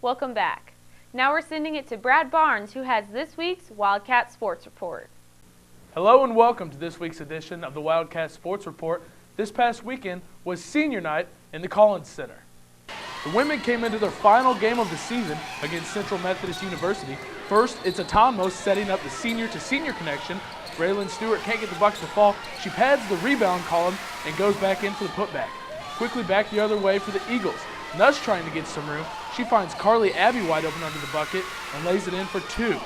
Welcome back. Now we're sending it to Brad Barnes, who has this week's Wildcat Sports Report. Hello and welcome to this week's edition of the Wildcat Sports Report. This past weekend was senior night in the Collins Center. The women came into their final game of the season against Central Methodist University. First, it's Atomos setting up the senior-to-senior connection. Braylon Stewart can't get the bucket to fall. She pads the rebound column and goes back in for the putback. Quickly back the other way for the Eagles. Nuss trying to get some room. She finds Carly Abbey wide open under the bucket and lays it in for two.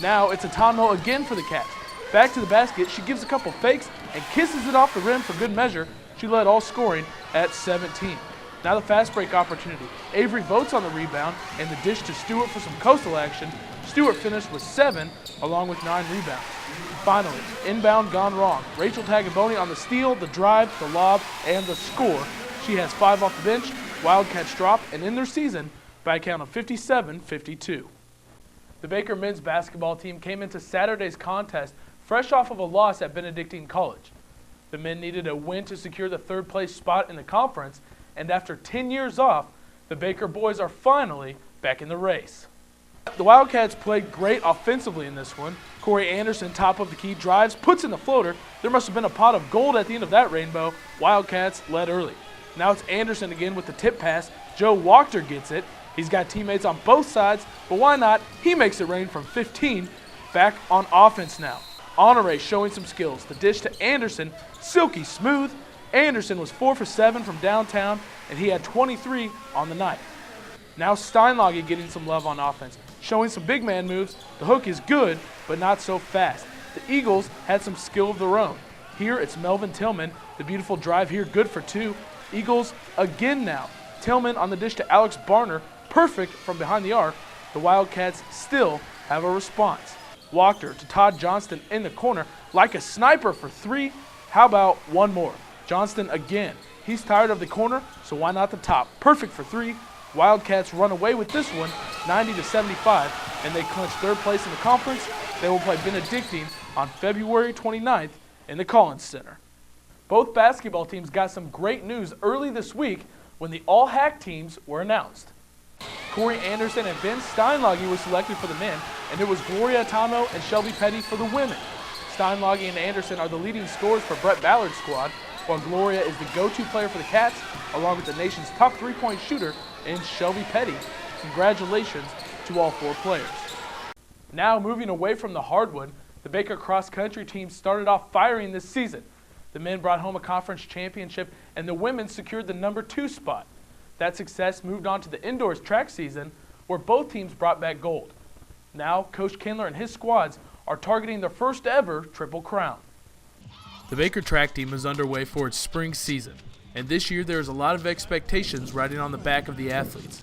Now it's Atomo again for the Cats. Back to the basket, she gives a couple fakes and kisses it off the rim for good measure. She led all scoring at 17. Now the fast break opportunity. Avery votes on the rebound and the dish to Stewart for some coastal action. Stewart finished with 7 along with 9 rebounds. Finally, inbound gone wrong. Rachel Tagaboni on the steal, the drive, the lob, and the score. She has 5 off the bench. Wildcats drop and end their season by a count of 57-52. The Baker men's basketball team came into Saturday's contest fresh off of a loss at Benedictine College. The men needed a win to secure the third-place spot in the conference, and after 10 years off, the Baker boys are finally back in the race. The Wildcats played great offensively in this one. Corey Anderson, top of the key, drives, puts in the floater. There must have been a pot of gold at the end of that rainbow. Wildcats led early. Now it's Anderson again with the tip pass. Joe Wachter gets it. He's got teammates on both sides, but why not? He makes it rain from 15. Back on offense now. Honore showing some skills. The dish to Anderson, silky smooth. Anderson was 4 for 7 from downtown, and he had 23 on the night. Now Steinlage getting some love on offense, showing some big man moves. The hook is good, but not so fast. The Eagles had some skill of their own. Here it's Melvin Tillman. The beautiful drive here, good for 2. Eagles again now. Tillman on the dish to Alex Barner, perfect from behind the arc. The Wildcats still have a response. Wachter to Todd Johnston in the corner, like a sniper for 3. How about one more? Johnston again. He's tired of the corner, so why not the top? Perfect for 3. Wildcats run away with this one, 90-75, and they clinch third place in the conference. They will play Benedictine on February 29th in the Collins Center. Both basketball teams got some great news early this week when the all-HAC teams were announced. Corey Anderson and Ben Steinlage were selected for the men, and it was Gloria Atamo and Shelby Petty for the women. Steinlage and Anderson are the leading scorers for Brett Ballard's squad, while Gloria is the go-to player for the Cats, along with the nation's top three-point shooter in Shelby Petty. Congratulations to all 4 players. Now moving away from the hardwood, the Baker cross-country team started off firing this season. The men brought home a conference championship, and the women secured the number 2 spot. That success moved on to the indoors track season, where both teams brought back gold. Now, Coach Kindler and his squads are targeting their first ever Triple Crown. The Baker track team is underway for its spring season, and this year there is a lot of expectations riding on the back of the athletes.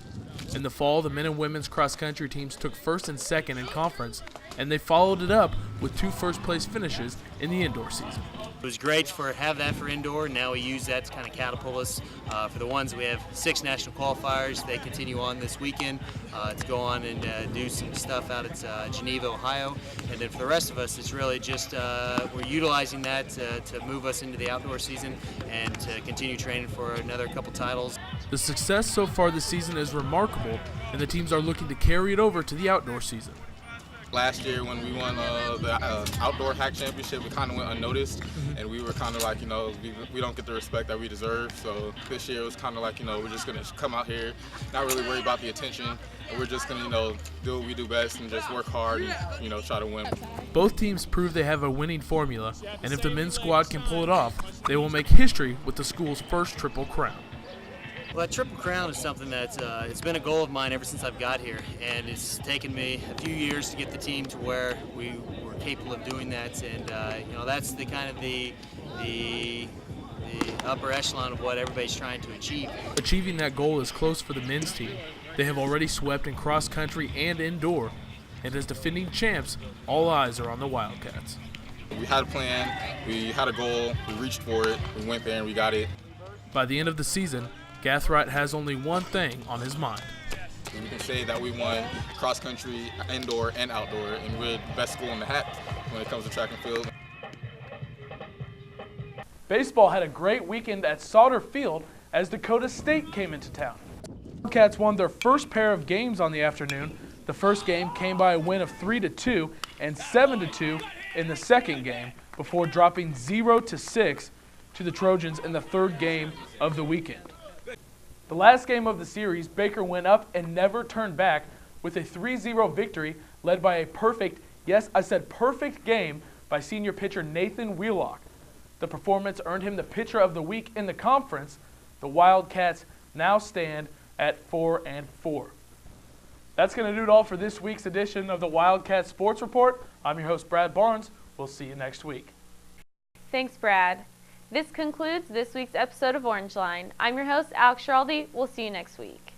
In the fall, the men and women's cross-country teams took first and second in conference, and they followed it up with 2 first-place finishes in the indoor season. It was great to have that for indoor. Now we use that to kind of catapult us. For the ones, we have 6 national qualifiers. They continue on this weekend to go on and do some stuff out at Geneva, Ohio. And then for the rest of us, it's really just we're utilizing that to move us into the outdoor season and to continue training for another couple titles. The success so far this season is remarkable, and the teams are looking to carry it over to the outdoor season. Last year when we won the outdoor hack championship, we kind of went unnoticed, and we were kind of like, we don't get the respect that we deserve. So this year it was kind of like, we're just going to come out here, not really worry about the attention, and we're just going to, do what we do best and just work hard and, try to win. Both teams prove they have a winning formula, and if the men's squad can pull it off, they will make history with the school's first Triple Crown. Well, that Triple Crown is something that it's been a goal of mine ever since I've got here, and it's taken me a few years to get the team to where we were capable of doing that. And that's the kind of the upper echelon of what everybody's trying to achieve. Achieving that goal is close for the men's team. They have already swept in cross country and indoor, and as defending champs, all eyes are on the Wildcats. We had a plan, we had a goal, we reached for it, we went there and we got it. By the end of the season, Gathright has only one thing on his mind. We can say that we won cross-country, indoor, and outdoor, and we're the best school in the hat when it comes to track and field. Baseball had a great weekend at Sauter Field as Dakota State came into town. Wildcats won their first pair of games on the afternoon. The first game came by a win of 3-2 and 7-2 in the second game before dropping 0-6 to the Trojans in the third game of the weekend. The last game of the series, Baker went up and never turned back with a 3-0 victory led by a perfect, yes, I said perfect game by senior pitcher Nathan Wheelock. The performance earned him the Pitcher of the Week in the conference. The Wildcats now stand at 4-4. That's going to do it all for this week's edition of the Wildcat Sports Report. I'm your host, Brad Barnes. We'll see you next week. Thanks, Brad. This concludes this week's episode of Orangeline. I'm your host, Alex Schiraldi. We'll see you next week.